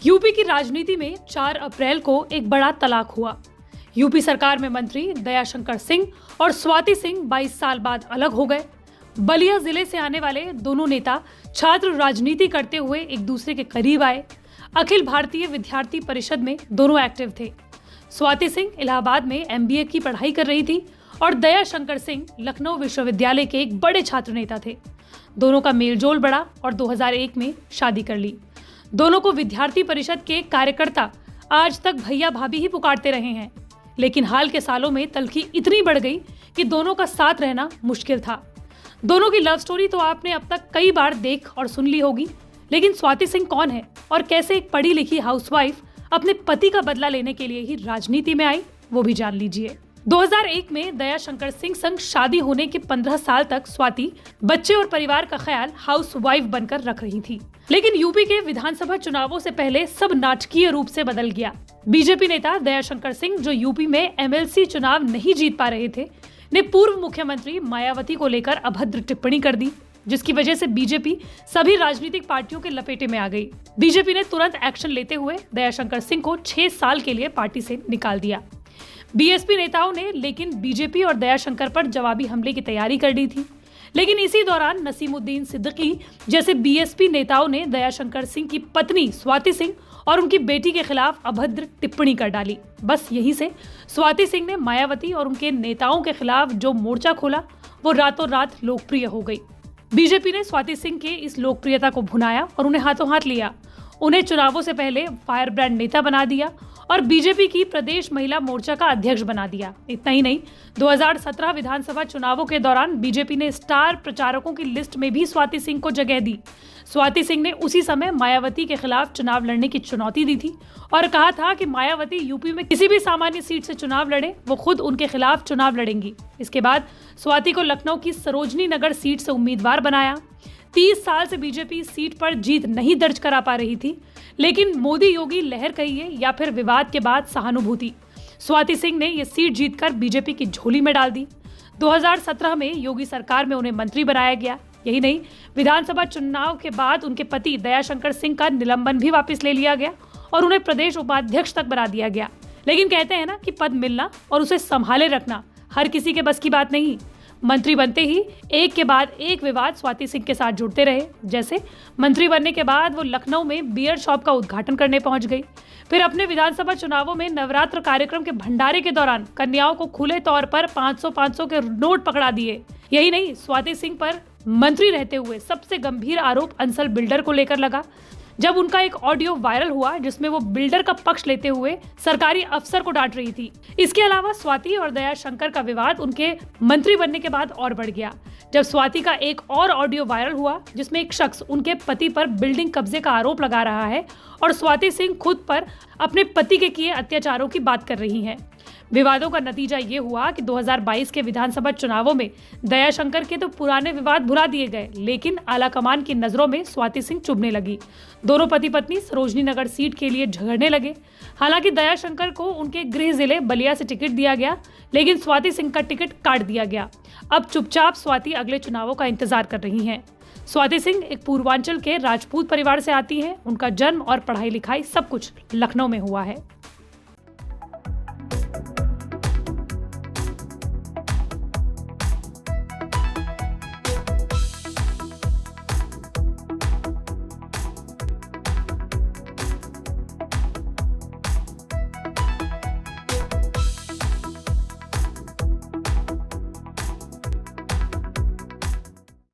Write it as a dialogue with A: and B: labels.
A: UP की राजनीति में 4 अप्रैल को एक बड़ा तलाक हुआ। यूपी सरकार में मंत्री दयाशंकर सिंह और स्वाति सिंह 22 साल बाद अलग हो गए। बलिया जिले से आने वाले दोनों नेता छात्र राजनीति करते हुए एक दूसरे के करीब आए। अखिल भारतीय विद्यार्थी परिषद में दोनों एक्टिव थे। स्वाति सिंह इलाहाबाद में MBA की पढ़ाई कर रही थी और दयाशंकर सिंह लखनऊ विश्वविद्यालय के एक बड़े छात्र नेता थे। दोनों का मेलजोल बढ़ा और 2001 में शादी कर ली। दोनों को विद्यार्थी परिषद के कार्यकर्ता आज तक भैया भाभी ही पुकारते रहे हैं, लेकिन हाल के सालों में तल्खी इतनी बढ़ गई कि दोनों का साथ रहना मुश्किल था। दोनों की लव स्टोरी तो आपने अब तक कई बार देख और सुन ली होगी, लेकिन स्वाति सिंह कौन है और कैसे एक पढ़ी लिखी हाउसवाइफ अपने पति का बदला लेने के लिए ही राजनीति में आई, वो भी जान लीजिए। 2001 में दयाशंकर सिंह संग शादी होने के 15 साल तक स्वाति बच्चे और परिवार का ख्याल हाउसवाइफ बनकर रख रही थी। लेकिन यूपी के विधानसभा चुनावों से पहले सब नाटकीय रूप से बदल गया। बीजेपी नेता दयाशंकर सिंह, जो यूपी में MLC चुनाव नहीं जीत पा रहे थे, ने पूर्व मुख्यमंत्री मायावती को लेकर अभद्र टिप्पणी कर दी, जिसकी वजह से बीजेपी सभी राजनीतिक पार्टियों के लपेटे में आ गई। बीजेपी ने तुरंत एक्शन लेते हुए दयाशंकर सिंह को 6 साल के लिए पार्टी से निकाल दिया। BSP नेताओं ने लेकिन बीजेपी और दयाशंकर पर जवाबी हमले की तैयारी कर ली थी। लेकिन इसी दौरान नसीमुद्दीन सिद्दीकी जैसे BSP नेताओं ने दयाशंकर सिंह की पत्नी स्वाति सिंह और उनकी बेटी के खिलाफ अभद्र टिप्पणी कर डाली। बस यही से स्वाति सिंह ने मायावती और उनके नेताओं के खिलाफ जो मोर्चा खोला, वो रातों रात लोकप्रिय हो गई। बीजेपी ने स्वाति सिंह के इस लोकप्रियता को भुनाया और उन्हें हाथों हाथ लिया। उन्हें चुनावों से पहले फायर ब्रांड नेता बना दिया और बीजेपी की प्रदेश महिला मोर्चा का अध्यक्ष बना दिया। इतना ही नहीं, 2017 विधानसभा चुनावों के दौरान बीजेपी ने स्टार प्रचारकों की लिस्ट में भी स्वाति सिंह को जगह दी। स्वाति सिंह ने उसी समय मायावती के खिलाफ चुनाव लड़ने की चुनौती दी थी और कहा था कि मायावती यूपी में किसी भी सामान्य सीट से चुनाव लड़े, वो खुद उनके खिलाफ चुनाव लड़ेंगी। इसके बाद स्वाति को लखनऊ की सरोजनी नगर सीट से उम्मीदवार बनाया। 30 साल से बीजेपी सीट पर जीत नहीं दर्ज करा पा रही थी, लेकिन मोदी योगी लहर कहिए या फिर विवाद के बाद सहानुभूति, स्वाति सिंह ने ये सीट जीतकर बीजेपी की झोली में डाल दी। 2017 में योगी सरकार में उन्हें मंत्री बनाया गया। यही नहीं, विधानसभा चुनाव के बाद उनके पति दयाशंकर सिंह का निलंबन भी वापस ले लिया गया और उन्हें प्रदेश उपाध्यक्ष तक बना दिया गया। लेकिन कहते हैं ना कि पद मिलना और उसे संभाले रखना हर किसी के बस की बात नहीं। मंत्री बनते ही एक के बाद एक विवाद स्वाति सिंह के साथ जुड़ते रहे। जैसे मंत्री बनने के बाद वो लखनऊ में बियर शॉप का उद्घाटन करने पहुंच गई। फिर अपने विधानसभा चुनावों में नवरात्र कार्यक्रम के भंडारे के दौरान कन्याओं को खुले तौर पर 500-500 के नोट पकड़ा दिए। यही नहीं, स्वाति सिंह पर मंत्री रहते हुए सबसे गंभीर आरोप अंसल बिल्डर को लेकर लगा, जब उनका एक ऑडियो वायरल हुआ जिसमें वो बिल्डर का पक्ष लेते हुए सरकारी अफसर को डांट रही थी। इसके अलावा स्वाति और दयाशंकर का विवाद उनके मंत्री बनने के बाद और बढ़ गया, जब स्वाति का एक और ऑडियो वायरल हुआ जिसमें एक शख्स उनके पति पर बिल्डिंग कब्जे का आरोप लगा रहा है और स्वाति सिंह खुद पर अपने पति के किए अत्याचारों की बात कर रही हैं। विवादों का नतीजा ये हुआ कि 2022 के विधानसभा चुनावों में दयाशंकर के तो पुराने विवाद भुला दिए गए, लेकिन आलाकमान की नजरों में स्वाति सिंह चुभने लगी। दोनों पति पत्नी सरोजनी नगर सीट के लिए झगड़ने लगे। हालांकि दयाशंकर को उनके गृह जिले बलिया से टिकट दिया गया, लेकिन स्वाति सिंह का टिकट काट दिया गया। अब चुपचाप स्वाति अगले चुनावों का इंतजार कर रही हैं। स्वाति सिंह एक पूर्वांचल के राजपूत परिवार से आती हैं। उनका जन्म और पढ़ाई लिखाई सब कुछ लखनऊ में हुआ है।